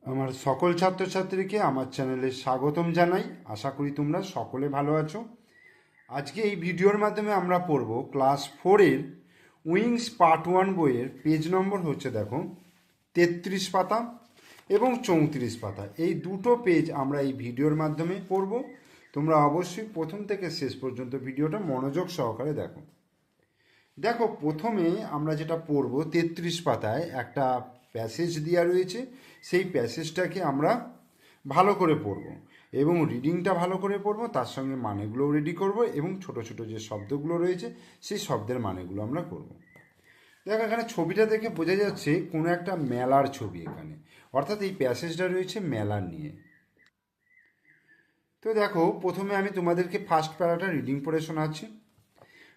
আমার সকল ছাত্রছাত্রীকে আমার চ্যানেলে স্বাগতম জানাই। আশা করি তোমরা সকলে ভালো আছো। আজকে এই ভিডিওর মাধ্যমে আমরা পড়ব ক্লাস 4-এর উইংস পার্ট 1 বইয়ের পেজ নম্বর হচ্ছে দেখো 33 পাতা এবং 34 পাতা। এই দুটো পেজ আমরা এই ভিডিওর মাধ্যমে পড়ব। তোমরা অবশ্যই প্রথম থেকে শেষ পর্যন্ত ভিডিওটা মনোযোগ সহকারে দেখো। দেখো, প্রথমে আমরা যেটা পড়ব 33 পাতায় একটা প্যাসেজ দেওয়া রয়েছে। সেই প্যাসেজটাকে আমরা ভালো করে পড়ব এবং রিডিংটা ভালো করে পড়ব, তার সঙ্গে মানেগুলোও রেডি করব এবং ছোট ছোট যে শব্দগুলো রয়েছে সেই শব্দের মানেগুলো আমরা করব। দেখো, এখানে ছবিটা দেখে বোঝা যাচ্ছে কোনো একটা মেলার ছবি এখানে, অর্থাৎ এই প্যাসেজটা রয়েছে মেলার নিয়ে। তো দেখো, প্রথমে আমি তোমাদেরকে ফার্স্ট প্যারাটা রিডিং পড়ে শোনাচ্ছি।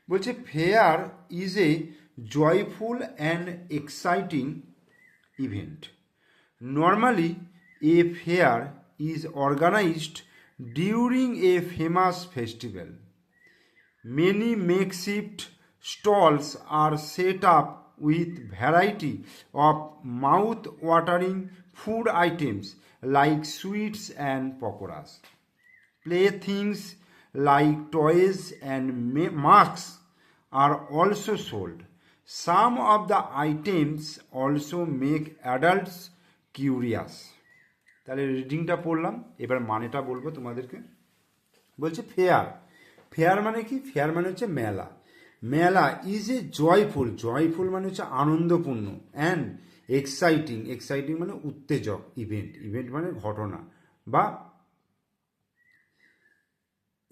বলছে, fair is a joyful and exciting event. Normally a fair is organised during a famous festival. Many makeshift stalls are set up with variety of mouth-watering food items like sweets and pakoras. Playthings like toys and masks are also sold. Some of the items also make adults curious. তাহলে রিডিংটা পড়লাম, এবার মানেটা বলবো তোমাদেরকে। বলছে fair, fair মানে কি? ফেয়ার মানে হচ্ছে মেলা। মেলা ইজ এ জয়ফুল, জয়ফুল মানে হচ্ছে আনন্দপূর্ণ, অ্যান্ড এক্সাইটিং, এক্সাইটিং মানে উত্তেজক, ইভেন্ট, ইভেন্ট মানে ঘটনা। বা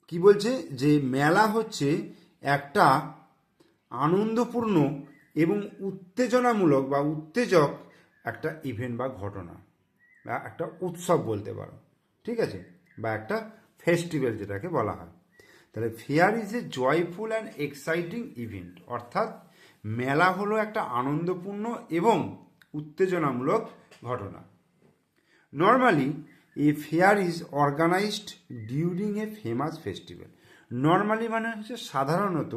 কি বলছে যে মেলা হচ্ছে একটা আনন্দপূর্ণ এবং উত্তেজনামূলক বা উত্তেজক একটা ইভেন্ট বা ঘটনা বা একটা উৎসব বলতে পারো, ঠিক আছে, বা একটা ফেস্টিভ্যাল যেটাকে বলা হয়। তাহলে fair is a joyful and exciting event, অর্থাৎ মেলা হলো একটা আনন্দপূর্ণ এবং উত্তেজনামূলক ঘটনা। Normally a fair is organised during a famous festival. Normally মানে হচ্ছে সাধারণত,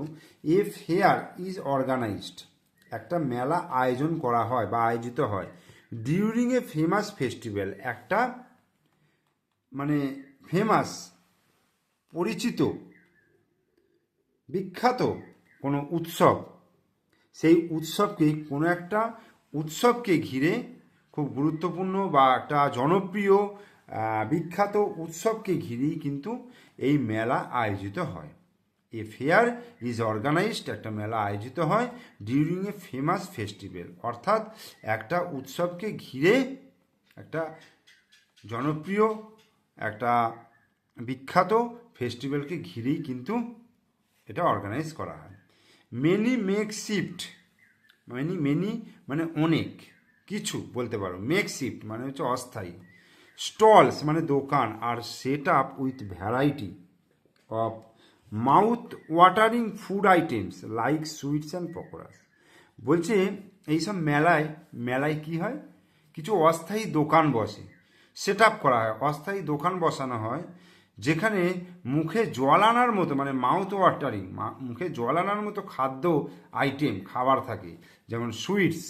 এ ফেয়ার ইজ অর্গানাইজড একটা মেলা আয়োজন করা হয় বা আয়োজিত হয় ডিউরিং এ ফেমাস ফেস্টিভ্যাল, একটা মানে ফেমাস, পরিচিত, বিখ্যাত কোনো উৎসব। সেই উৎসবকে, কোনো একটা উৎসবকে ঘিরে, খুব গুরুত্বপূর্ণ বা একটা জনপ্রিয় বিখ্যাত উৎসবকে ঘিরেই কিন্তু এই মেলা আয়োজিত হয়। এ ফেয়ার ইজ অর্গানাইজড, একটা মেলা আয়োজিত হয় ডিউরিং এ ফেমাস ফেস্টিভ্যাল, অর্থাৎ একটা উৎসবকে ঘিরে, একটা জনপ্রিয়, একটা বিখ্যাত ফেস্টিভ্যালকে ঘিরেই কিন্তু এটা অর্গানাইজ করা হয়। মেনি মেকশিফট, মেনি মানে অনেক, কিছু বলতে পারো। মেকশিফট মানে হচ্ছে অস্থায়ী। স্টলস মানে দোকান, আর set up with variety of mouth watering food items like sweets and pakoras. বলছে এইসব মেলায় কি হয়, কিছু অস্থায়ী দোকান বসে, সেট আপ করা হয়, অস্থায়ী দোকান বসানো হয় যেখানে মুখে জল আনার মতো, মানে মাউথ ওয়াটারিং, মুখে জল আনার মতো খাদ্য আইটেম, খাবার থাকে, যেমন সুইটস,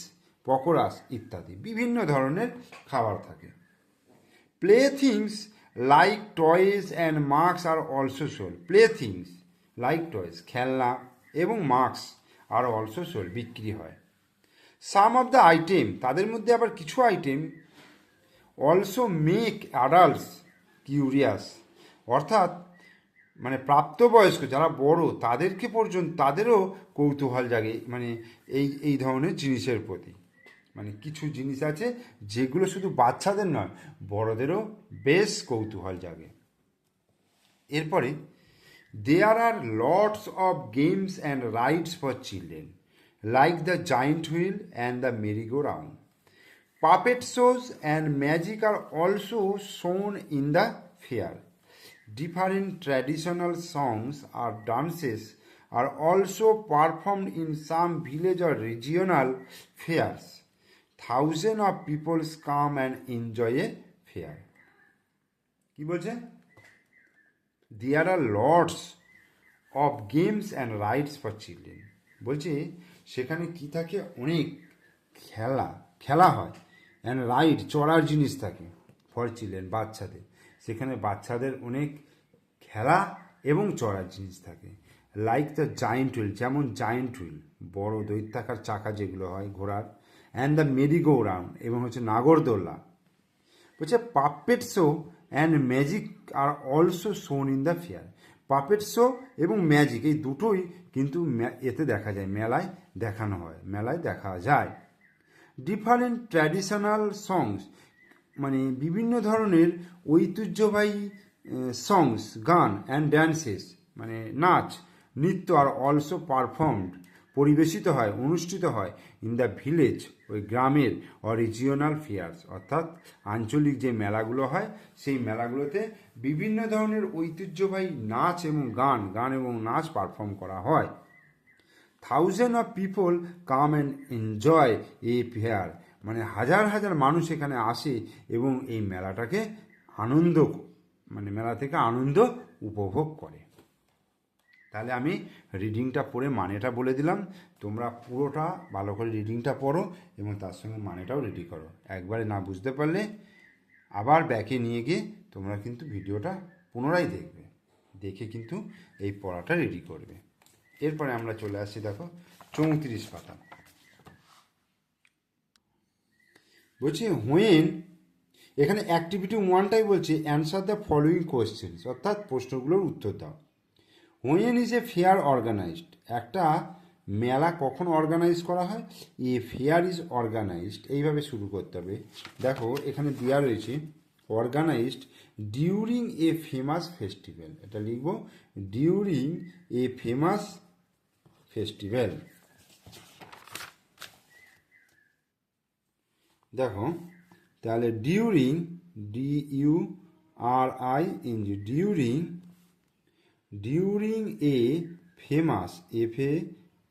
পকোড়াস ইত্যাদি বিভিন্ন ধরনের খাবার থাকে। Play things like toys and mask are also sold. Play things like toys, খেলনা এবং মাস্ক আর অলসো সোল্ড, বিক্রি হয়। সাম অফ দ্য আইটেম, তাদের মধ্যে আবার কিছু item also make adults curious, অর্থাৎ মানে প্রাপ্তবয়স্ক যারা বড় তাদেরকে পর্যন্ত, তাদেরও কৌতূহল জাগে মানে এই ধরনের জিনিসের প্রতি। মানে কিছু জিনিস আছে যেগুলো শুধু বাচ্চাদের নয়, বড়দেরও বেশ কৌতূহল জাগে। এরপরে, there are lots of games and rides for children like the giant wheel and the merry go round. Puppet shows and magic are also shown in the fair. Different traditional songs or dances are also performed in some village or regional fairs. Thousands of people come and enjoy a fair. কি বলছে? There are lots of games and rides for children. বলছে সেখানে কি থাকে, অনেক খেলা হয়, and ride, চড়ার জিনিস থাকে, ফর চিলড্রেন, বাচ্চাদের। সেখানে বাচ্চাদের অনেক খেলা এবং চড়ার জিনিস থাকে। লাইক দ্য জায়েন্ট হুইল, যেমন জায়েন্ট হুইল, বড় দৈত্যাকার চাকা যেগুলো হয় ঘোড়ার, and the Mary go round, এবং হচ্ছে নাগরদোল্লা। বলছে puppet show and magic are also শোন in the fair. Puppet show এবং ম্যাজিক এই দুটোই কিন্তু এতে দেখা যায়, মেলায় দেখানো হয়, মেলায় দেখা যায়। ডিফারেন্ট ট্র্যাডিশনাল সংস, মানে বিভিন্ন ধরনের ঐতিহ্যবাহী সংস, গান অ্যান্ড ড্যান্সেস, মানে নাচ নৃত্য, আর অলসো পারফর্মড, পরিবেশিত হয়, অনুষ্ঠিত হয় ইন দ্য ভিলেজ, ওই গ্রামের, অর রিজিওনাল ফেয়ার্স, অর্থাৎ আঞ্চলিক যে মেলাগুলো হয় সেই মেলাগুলোতে বিভিন্ন ধরনের ঐতিহ্যবাহী নাচ এবং গান এবং নাচ পারফর্ম করা হয়। Thousand of people come and enjoy a fair, মানে হাজার হাজার মানুষ এখানে আসে এবং এই মেলাটাকে আনন্দ, মানে মেলা থেকে আনন্দ উপভোগ করে। তাহলে আমি রিডিংটা পড়ে মানেটা বলে দিলাম, তোমরা পুরোটা ভালো করে রিডিংটা পড়ো এবং তার সঙ্গে মানেটাও রেডি করো। একবারে না বুঝতে পারলে আবার ব্যাকে নিয়ে গিয়ে তোমরা কিন্তু ভিডিওটা পুনরায় দেখবে, দেখে কিন্তু এই পড়াটা রেডি করবে। এরপরে আমরা চলে আসছি, দেখো 34 পাতা। বলছি হোয়েন, এখানে অ্যাক্টিভিটি 1টাই বলছে অ্যান্সার দ্য ফলোয়িং কোয়েশ্চেন্স, অর্থাৎ প্রশ্নগুলোর উত্তর দাও। When is a fair organised, একটা মেলা কখন অর্গানাইজ করা হয়? এ ফেয়ার ইজ অর্গানাইজড, এইভাবে শুরু করতে হবে। দেখো এখানে দেওয়া রয়েছে organised during a famous festival, এটা লিখবো ডিউরিং এ ফেমাস ফেস্টিভ্যাল। দেখো তাহলে during, DURING, during a famous,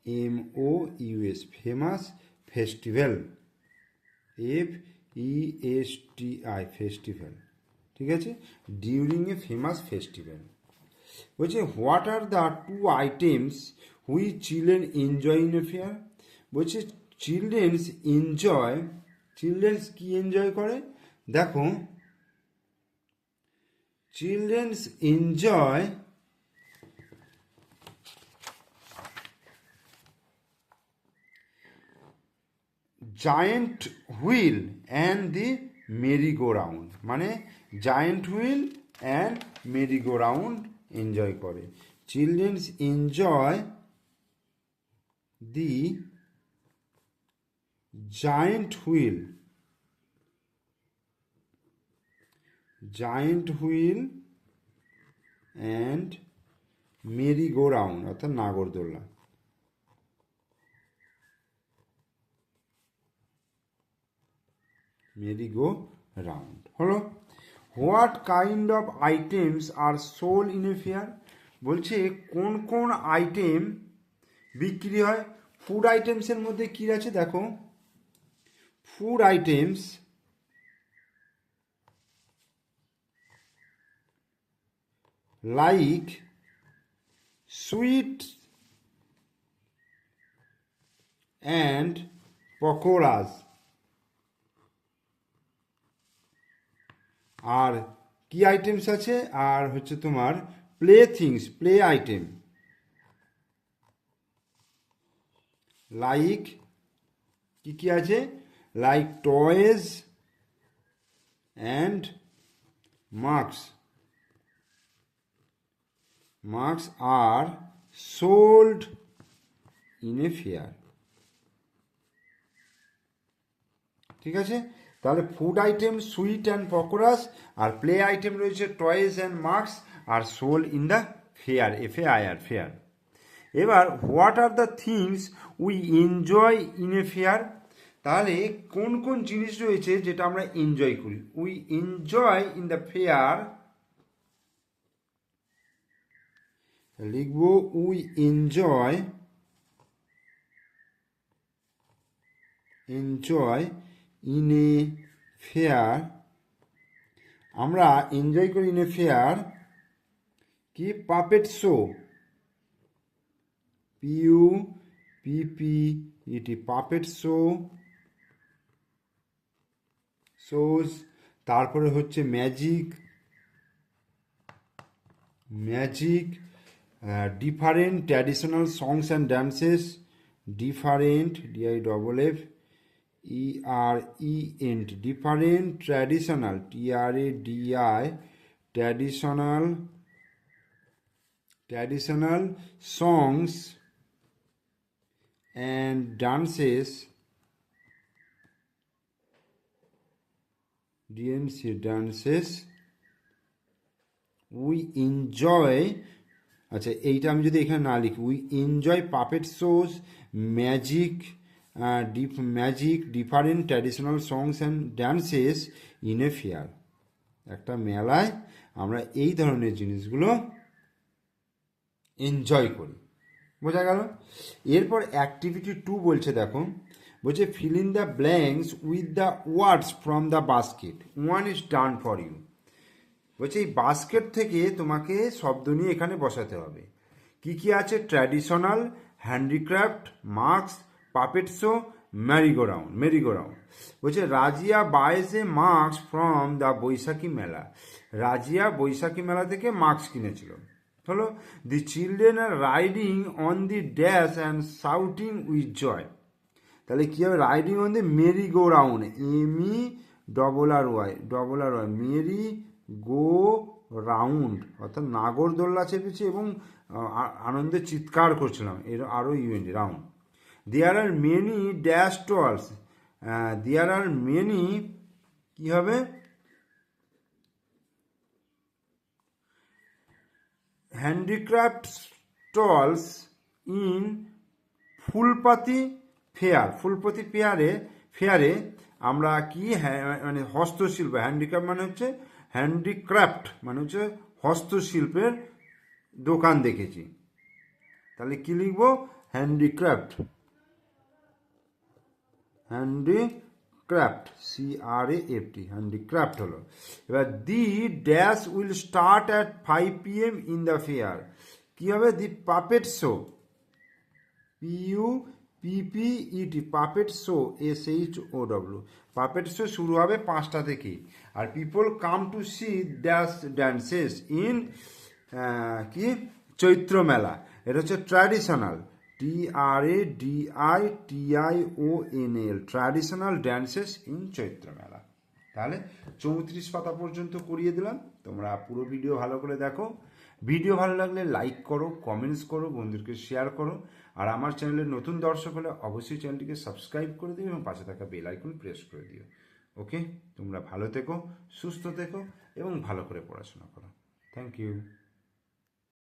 FAMOUS, famous festival, FESTI, festival, ঠিক আছে, ডিউরিং এ ফেমাস ফেস্টিভ্যাল। বলছে what are the 2 items which children enjoy in a fair. বলছে children's enjoy, children's কি enjoy করে? দেখো children's enjoy giant wheel and the Mary go round, মানে giant wheel and merry go round enjoy করে। Childrens enjoy the giant wheel and merry go round, অর্থাৎ নাগরদোল্লা। Merry go round হলো। What kind of items are sold in a fair. বলছে কোন কোন item বিক্রি হয়। ফুড আইটেমসের মধ্যে কী আছে দেখো, food items like sweet and pakoras, আর কি আইটেমস আছে, আর হচ্ছে তোমার play things, play item, like কি কি আছে, like toys and masks are sold in a fair. ঠিক আছে, তাহলে food item sweet and pakoras, আর প্লে আইটেম রয়েছে toys and masks, are sold in the fair, FAIR, fair. এবার what are the things we enjoy in a fair. তাহলে কোন কোন জিনিস রয়েছে যেটা আমরা এনজয় করি। We enjoy in the fair, লিখব we enjoy in a fair, আমরা এনজয় করি ইন এ ফেয়ার কি, puppet show, PUPPET, puppet show, shows, তারপরে হচ্ছে magic, different traditional songs and dances, different DIFFERENT different traditional traditional songs and dances, dances we enjoy, আচ্ছা এইটা আমি যদি এখানে না লিখি, we enjoy puppet shows, magic, different traditional songs and dances in a fair. একটা মেলায় আমরা এই ধরনের জিনিসগুলো এনজয় করি। বোঝা গেল? এরপর অ্যাক্টিভিটি 2 বলছে, দেখো বলছে fill in the blanks with the words from the basket, one is done for you. বলছে এই বাস্কেট থেকে তোমাকে শব্দ নিয়ে এখানে বসাতে হবে। কি কি আছে? Traditional, handicraft, mask, puppet show, merry go round. বলছে Razia buys a mask from the Baishakhi Mela. Razia Baishakhi Mela থেকে মাস্ক কিনেছিল। হলো the children are riding on the dash and shouting with joy. তাহলে কী হবে? Riding on the merry go round, MERRY, merry go round, অর্থাৎ নাগরদোল্লা চেপেছি এবং আনন্দে চিৎকার করছিলাম, এর আরও ইউএনডি round. There are many dash stalls, there are many কী হবে? হ্যান্ডিক্রাফট স্টলস ইন ফুলপাতি ফেয়ারে আমরা কি মানে হস্তশিল্প, হ্যান্ডিক্রাফট মানে হচ্ছে হস্তশিল্পের দোকান দেখেছি। তাহলে কি লিখবো? হ্যান্ডিক্রাফট, হ্যান্ডিক্রাফট হলো। এবার the dash will start at 5 PM in the fair. কি হবে? The puppet show, PUPPET, puppet show, SHOW, puppet show শুরু হবে 5টা থেকে। আর people come to see dances in কি চৈত্র মেলা। এটা হচ্ছে traditional, TRADITIONAL, traditional dances in Chaitra Mela. তাহলে 34 পাতা পর্যন্ত করিয়ে দিলাম। তোমরা পুরো ভিডিও ভালো করে দেখো। ভিডিও ভালো লাগলে লাইক করো, কমেন্টস করো, বন্ধুদেরকে শেয়ার করো। আর আমার চ্যানেলের নতুন দর্শক হলে অবশ্যই চ্যানেলটিকে সাবস্ক্রাইব করে দিও এবং পাশে থাকা বেল আইকন প্রেস করে দিও। ওকে, তোমরা ভালো থেকো, সুস্থ থেকো এবং ভালো করে পড়াশোনা করো। Thank you.